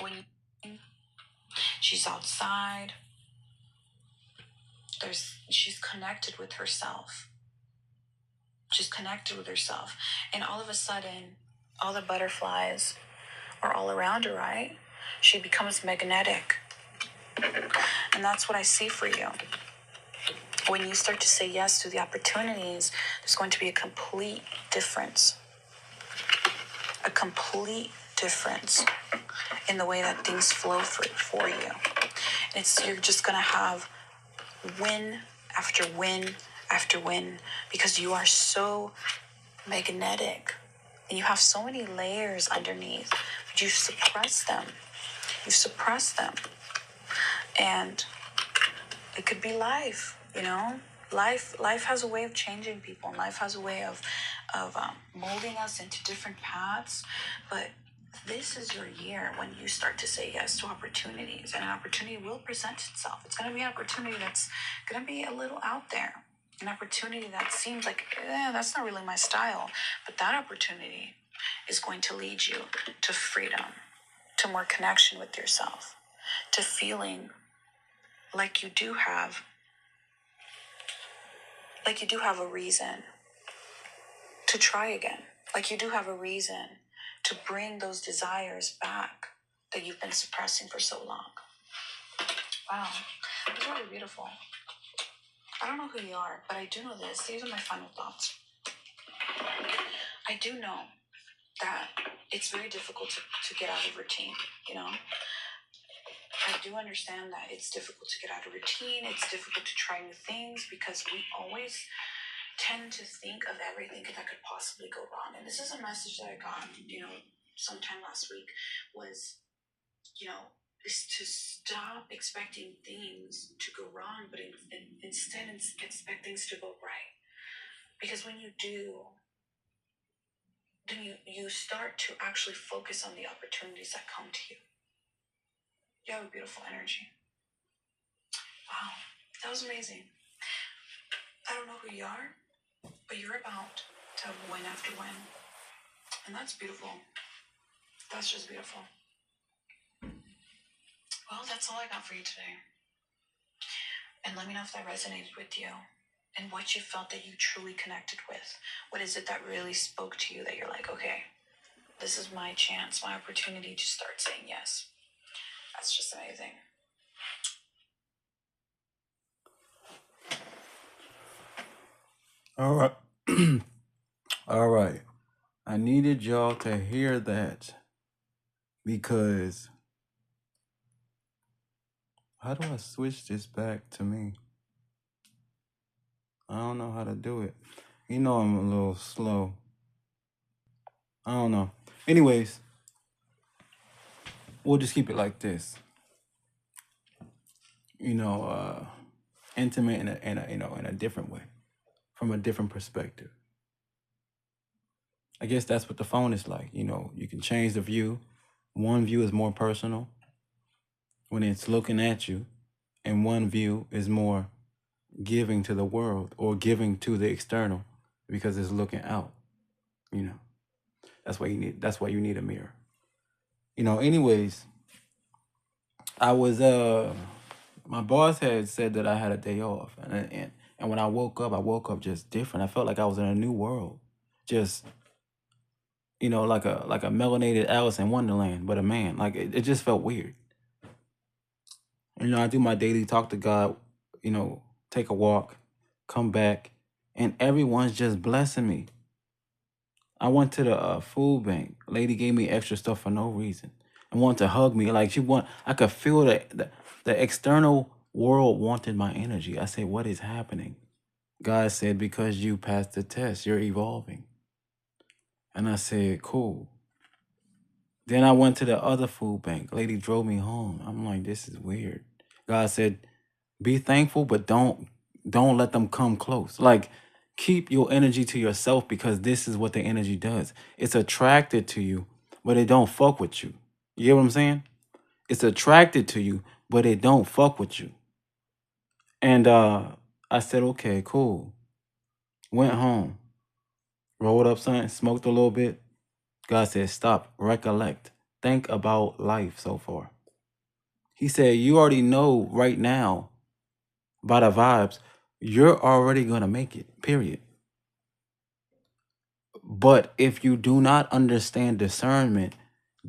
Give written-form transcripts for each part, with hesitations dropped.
When she's outside, she's connected with herself. She's connected with herself. And all of a sudden, all the butterflies are all around her, right? She becomes magnetic. And that's what I see for you. When you start to say yes to the opportunities, there's going to be a complete difference. A complete difference in the way that things flow for you. You're just going to have win after win after win because you are so magnetic and you have so many layers underneath, but you suppress them. You suppress them. And it could be life, you know? Life has a way of changing people, and life has a way of molding us into different paths. But this is your year when you start to say yes to opportunities, and an opportunity will present itself. It's going to be an opportunity that's going to be a little out there, an opportunity that seems like, that's not really my style. But that opportunity is going to lead you to freedom, to more connection with yourself, to feeling like you do have a reason to try again. Like you do have a reason to bring those desires back that you've been suppressing for so long. Wow, that's really beautiful. I don't know who you are, but I do know this. These are my final thoughts. I do know that it's very difficult to get out of routine, you know? I do understand that it's difficult to get out of routine. It's difficult to try new things because we always tend to think of everything that could possibly go wrong. And this is a message that I got, sometime last week was, is to stop expecting things to go wrong, but instead expect things to go right. Because when you do, then you start to actually focus on the opportunities that come to you. You have a beautiful energy. Wow, that was amazing. I don't know who you are, but you're about to win after win. And that's beautiful. That's just beautiful. Well, that's all I got for you today. And let me know if that resonated with you and what you felt that you truly connected with. What is it that really spoke to you that you're like, okay, this is my chance, my opportunity to start saying yes. That's just amazing. All right. All right. I needed y'all to hear that because how do I switch this back to me? I don't know how to do it. You know I'm a little slow. I don't know. Anyways, we'll just keep it like this. Intimate in a different way, from a different perspective. I guess that's what the phone is like. You can change the view. One view is more personal when it's looking at you, and one view is more giving to the world or giving to the external because it's looking out. That's why you need a mirror. Anyways, I was my boss had said that I had a day off, and when I woke up just different. I felt like I was in a new world, just like a melanated Alice in Wonderland, but a man. Like it just felt weird. I do my daily talk to God, take a walk, come back, and everyone's just blessing me. I went to the food bank. Lady gave me extra stuff for no reason and wanted to hug me. Like I could feel the external world wanted my energy. I said, what is happening? God said, because you passed the test, you're evolving. And I said, cool. Then I went to the other food bank. Lady drove me home. I'm like, this is weird. God said, be thankful, but don't let them come close. Like, keep your energy to yourself because this is what the energy does. It's attracted to you, but it don't fuck with you. You get what I'm saying? It's attracted to you, but it don't fuck with you. And I said, okay, cool. Went home, rolled up something, smoked a little bit. God said, stop, recollect. think about life so far. He said, you already know right now by the vibes, you're already going to make it, period. But if you do not understand discernment,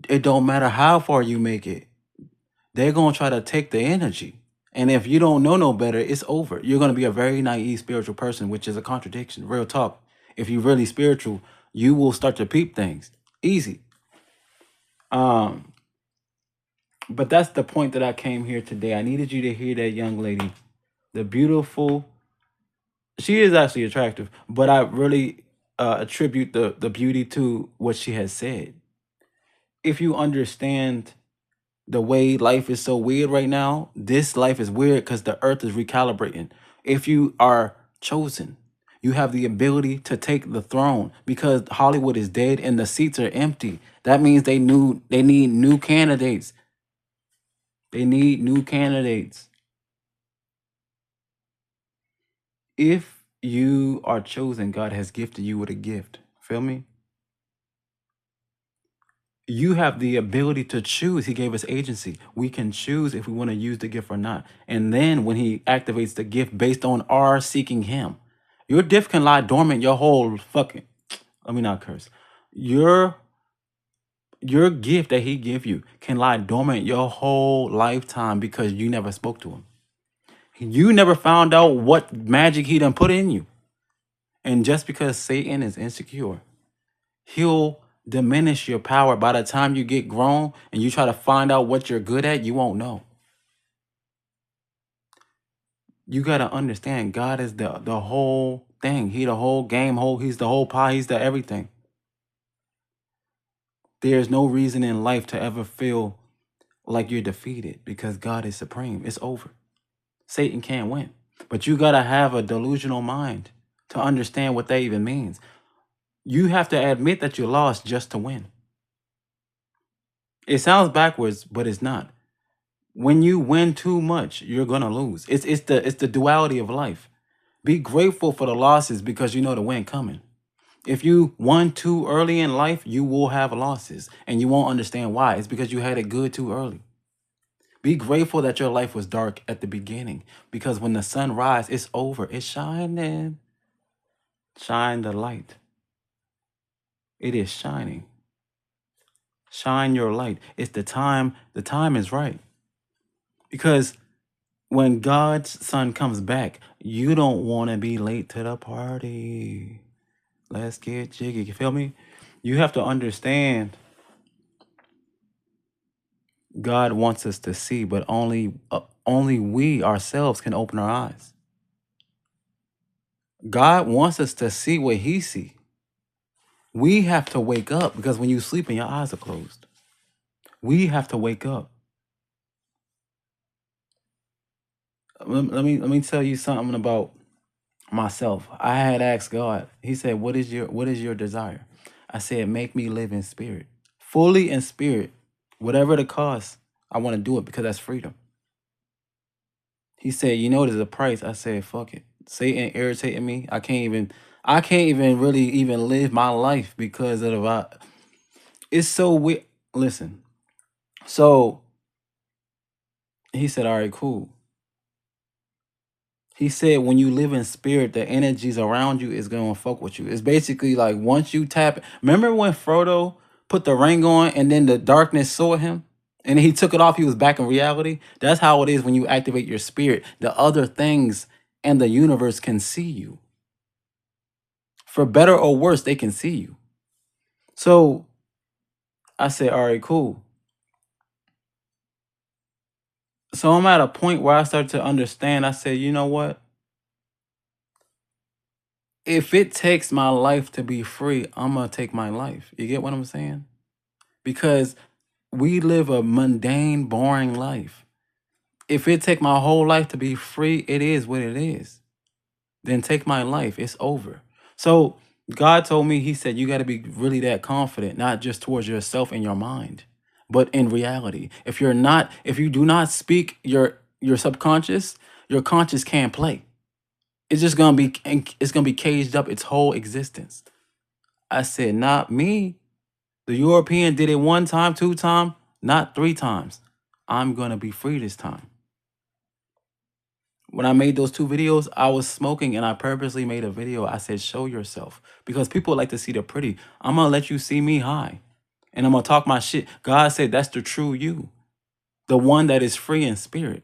it don't matter how far you make it. They're going to try to take the energy. And if you don't know no better, it's over. You're going to be a very naive spiritual person, which is a contradiction. Real talk. If you're really spiritual, you will start to peep things. Easy. But that's the point that I came here today. I needed you to hear that young lady. The beautiful, she is actually attractive, but I really attribute the beauty to what she has said. If you understand the way life is so weird right now, this life is weird because the earth is recalibrating. If you are chosen, you have the ability to take the throne because Hollywood is dead and the seats are empty. That means they need new candidates. They need new candidates. If you are chosen, God has gifted you with a gift. Feel me? You have the ability to choose. He gave us agency. We can choose if we want to use the gift or not. And then when he activates the gift based on our seeking him, your gift can lie dormant your whole fucking, let me not curse. Your gift that he give you can lie dormant your whole lifetime because you never spoke to him. You never found out what magic he done put in you. And just because Satan is insecure, he'll diminish your power. By the time you get grown and you try to find out what you're good at, you won't know. You got to understand God is the whole thing. He the whole game, he's the whole pie, he's the everything. There's no reason in life to ever feel like you're defeated because God is supreme. It's over. Satan can't win. But you got to have a delusional mind to understand what that even means. You have to admit that you lost just to win. It sounds backwards, but it's not. When you win too much, you're gonna lose. It's the duality of life. Be grateful for the losses because you know the win coming. If you won too early in life, you will have losses and you won't understand why. It's because you had it good too early. Be grateful that your life was dark at the beginning because when the sun rises, it's over. It's shining. Shine the light. It is shining. Shine your light. It's the time. The time is right. Because when God's son comes back, you don't want to be late to the party. Let's get jiggy. You feel me? You have to understand God wants us to see, but only we ourselves can open our eyes. God wants us to see what he see. We have to wake up because when you sleep and your eyes are closed, we have to wake up. Let me tell you something about myself. I had asked God. He said, what is your desire? I said, make me live in spirit. Fully in spirit. Whatever the cost, I want to do it because that's freedom. He said, you know there's a price. I said, fuck it. Satan irritating me. I can't even really even live my life because of it's so weird. Listen. So he said, all right, cool. He said, when you live in spirit, the energies around you is going to fuck with you. It's basically like once you tap. Remember when Frodo put the ring on and then the darkness saw him? And he took it off. He was back in reality. That's how it is when you activate your spirit. The other things and the universe can see you. For better or worse, they can see you. So I said, all right, cool. So I'm at a point where I started to understand. I said, you know what? If it takes my life to be free, I'm going to take my life. You get what I'm saying? Because we live a mundane, boring life. If it take my whole life to be free, it is what it is. Then take my life. It's over. So God told me, he said, you got to be really that confident, not just towards yourself and your mind, but in reality. If you do not speak your subconscious, your conscious can't play. It's just it's gonna be caged up its whole existence. I said, not me. The European did it 1 time, 2 times, not 3 times. I'm going to be free this time. When I made those 2 videos, I was smoking and I purposely made a video. I said, show yourself. Because people like to see the pretty. I'm going to let you see me high. And I'm going to talk my shit. God said that's the true you. The one that is free in spirit.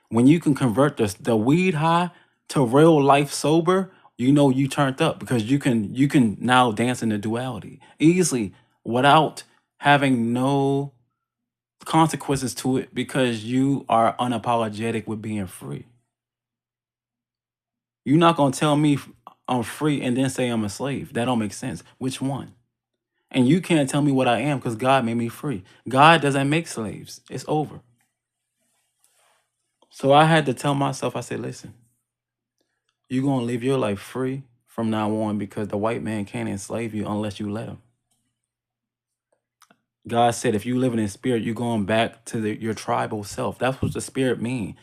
When you can convert the weed high to real life sober, you know you turned up because you can now dance in the duality easily without having no consequences to it because you are unapologetic with being free. You're not gonna tell me I'm free and then say I'm a slave. That don't make sense. Which one? And you can't tell me what I am because God made me free. God doesn't make slaves. It's over. So I had to tell myself, I said, listen, you're going to live your life free from now on because the white man can't enslave you unless you let him. God said, if you living in spirit, you're going back to your tribal self. That's what the spirit mean.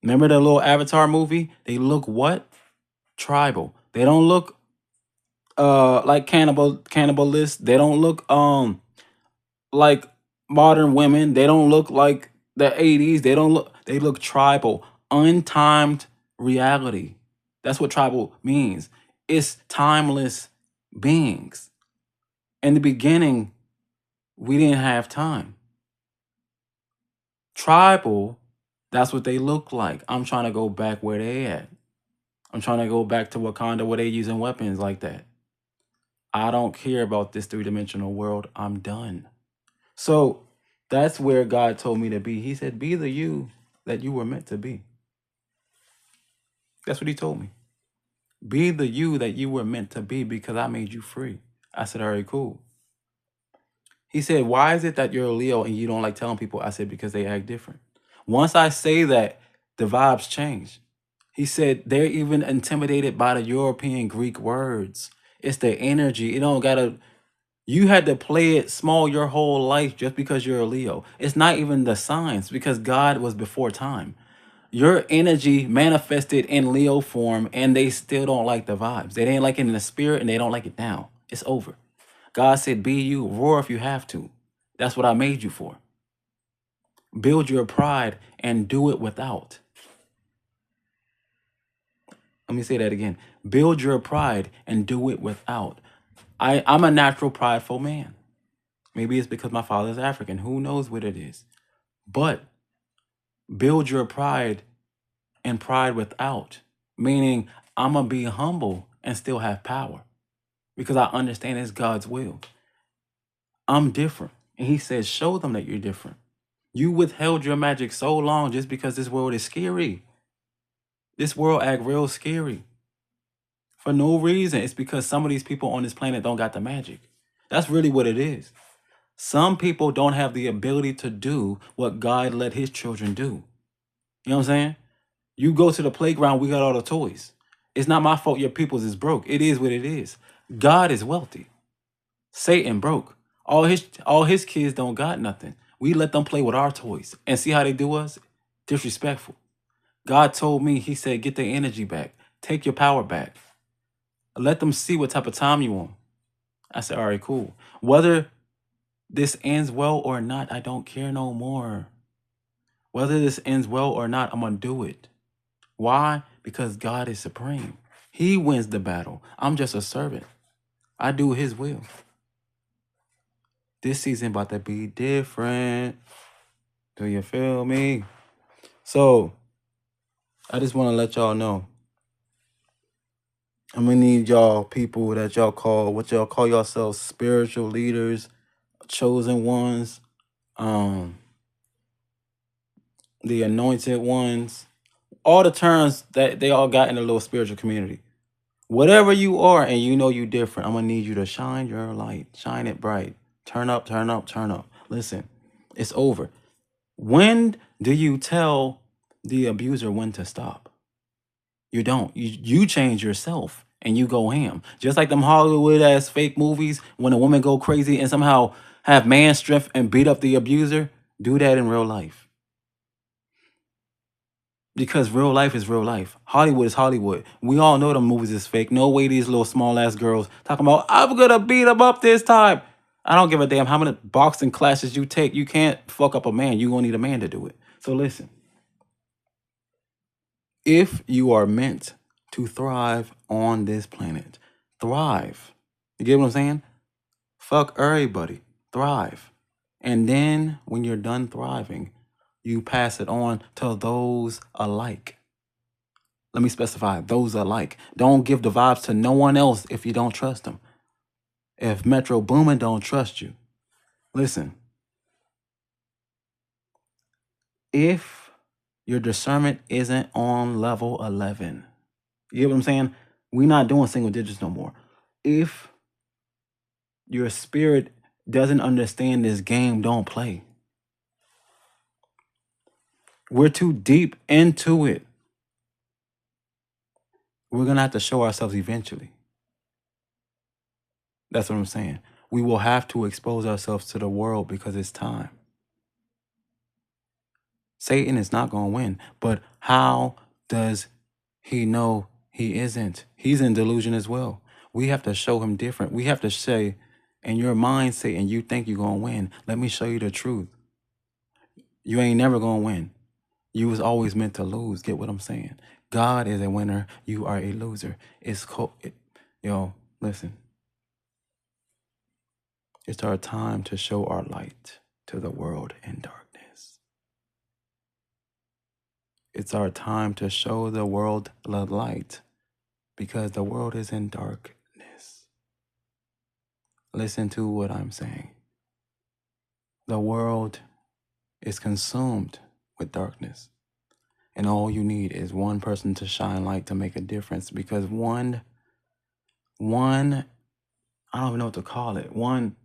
Remember the little Avatar movie? They look what? Tribal. They don't look like cannibalists. They don't look like modern women. They don't look like the 80s. They look tribal. Untimed reality. That's what tribal means. It's timeless beings. In the beginning, we didn't have time. Tribal, that's what they look like. I'm trying to go back where they at. I'm trying to go back to Wakanda where they using weapons like that. I don't care about this 3-dimensional world. I'm done. So that's where God told me to be. He said, be the you that you were meant to be. That's what he told me. Be the you that you were meant to be because I made you free. I said, all right, cool. He said, why is it that you're a Leo and you don't like telling people? I said, because they act different. Once I say that, the vibes change. He said, they're even intimidated by the European Greek words. It's the energy. You don't gotta, you had to play it small your whole life just because you're a Leo. It's not even the signs because God was before time. Your energy manifested in Leo form and they still don't like the vibes. They didn't like it in the spirit and they don't like it now. It's over. God said, be you, roar if you have to. That's what I made you for. Build your pride and do it without. Let me say that again. Build your pride and do it without. I'm a natural prideful man. Maybe it's because my father's African. Who knows what it is? But build your pride and pride without. Meaning I'm going to be humble and still have power. Because I understand it's God's will. I'm different. And he says, show them that you're different. You withheld your magic so long just because this world is scary. This world act real scary. For no reason. It's because some of these people on this planet don't got the magic. That's really what it is. Some people don't have the ability to do what God let his children do. You know what I'm saying? You go to the playground, we got all the toys. It's not my fault your peoples is broke. It is what it is. God is wealthy. Satan broke. All his kids don't got nothing. We let them play with our toys and see how they do us. Disrespectful. God told me, he said, get the energy back. Take your power back. Let them see what type of time you on. I said, all right, cool. Whether this ends well or not, I don't care no more. Whether this ends well or not, I'm going to do it. Why? Because God is supreme. He wins the battle. I'm just a servant. I do his will. This season about to be different. Do you feel me? So, I just want to let y'all know. I'm going to need y'all people that y'all call, what y'all call yourselves, spiritual leaders, chosen ones, the anointed ones, all the terms that they all got in the little spiritual community. Whatever you are and you know you different, I'm going to need you to shine your light. Shine it bright. Turn up, turn up, turn up. Listen, it's over. When do you tell the abuser when to stop? You don't. You change yourself and you go ham. Just like them Hollywood ass fake movies when a woman go crazy and somehow have man strength and beat up the abuser. Do that in real life. Because real life is real life. Hollywood is Hollywood. We all know the movies is fake. No way these little small ass girls talking about, I'm gonna beat him up this time. I don't give a damn how many boxing classes you take. You can't fuck up a man. You're going to need a man to do it. So listen, if you are meant to thrive on this planet, thrive. You get what I'm saying? Fuck everybody. Thrive. And then when you're done thriving, you pass it on to those alike. Let me specify, those alike. Don't give the vibes to no one else if you don't trust them. If Metro Boomin don't trust you, listen, if your discernment isn't on level 11, you get what I'm saying? We're not doing single digits no more. If your spirit doesn't understand this game, don't play. We're too deep into it. We're going to have to show ourselves eventually. That's what I'm saying. We will have to expose ourselves to the world because it's time. Satan is not going to win. But how does he know he isn't? He's in delusion as well. We have to show him different. We have to say, in your mind, Satan, you think you're going to win. Let me show you the truth. You ain't never going to win. You was always meant to lose. Get what I'm saying? God is a winner. You are a loser. Listen. It's our time to show our light to the world in darkness. It's our time to show the world the light because the world is in darkness. Listen to what I'm saying. The world is consumed with darkness. And all you need is one person to shine light to make a difference because one, I don't even know what to call it. One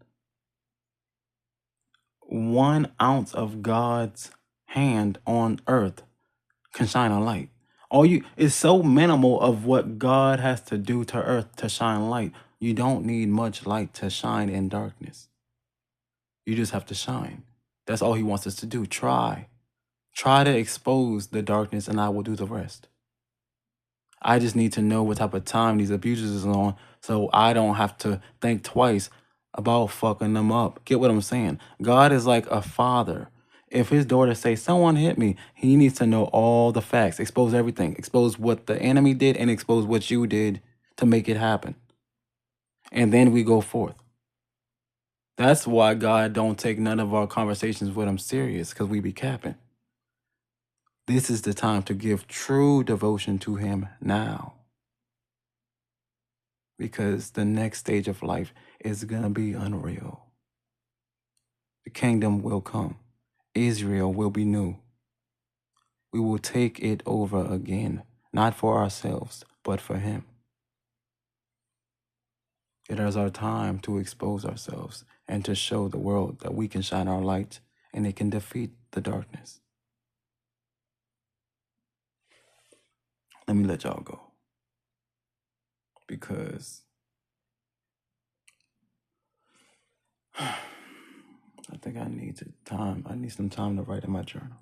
ounce of God's hand on earth can shine a light. It's so minimal of what God has to do to earth to shine light. You don't need much light to shine in darkness. You just have to shine. That's all he wants us to do. Try to expose the darkness and I will do the rest. I just need to know what type of time these abusers is on so I don't have to think twice about fucking them up. Get what I'm saying? God is like a father. If his daughter say, someone hit me, he needs to know all the facts, expose everything, expose what the enemy did and expose what you did to make it happen. And then we go forth. That's why God don't take none of our conversations with him serious, because we be capping. This is the time to give true devotion to him now. Because the next stage of life is going to be unreal. The kingdom will come. Israel will be new. We will take it over again, not for ourselves, but for him. It is our time to expose ourselves and to show the world that we can shine our light and it can defeat the darkness. Let me let y'all go. Because I think I need some time to write in my journal.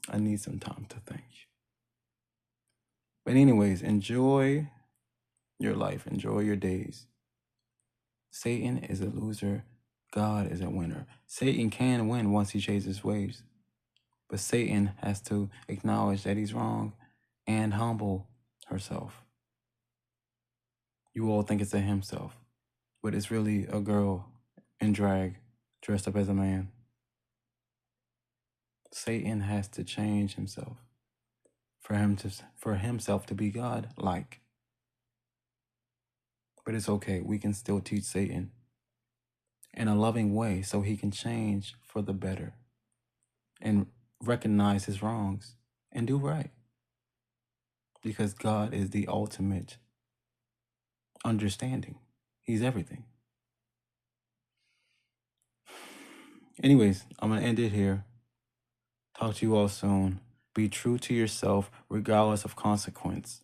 I need some time to think. But anyways, enjoy your life. Enjoy your days. Satan is a loser. God is a winner. Satan can win once he changes ways. But Satan has to acknowledge that he's wrong and humble herself. You all think it's a himself, but it's really a girl in drag dressed up as a man. Satan has to change himself for himself to be God-like. But it's okay. We can still teach Satan in a loving way so he can change for the better and recognize his wrongs and do right. Because God is the ultimate understanding. He's everything. Anyways, I'm going to end it here. Talk to you all soon. Be true to yourself regardless of consequence.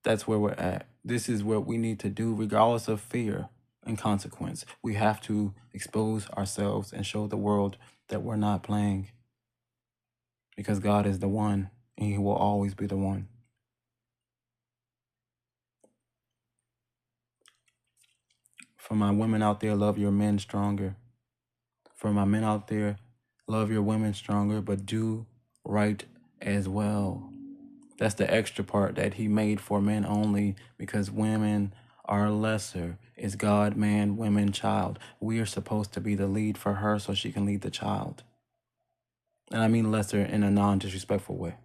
That's where we're at. This is what we need to do regardless of fear and consequence. We have to expose ourselves and show the world that we're not playing. Because God is the one and he will always be the one. For my women out there, love your men stronger. For my men out there, love your women stronger, but do right as well. That's the extra part that he made for men only, because women are lesser. It's God, man, women, child. We are supposed to be the lead for her so she can lead the child. And I mean lesser in a non-disrespectful way.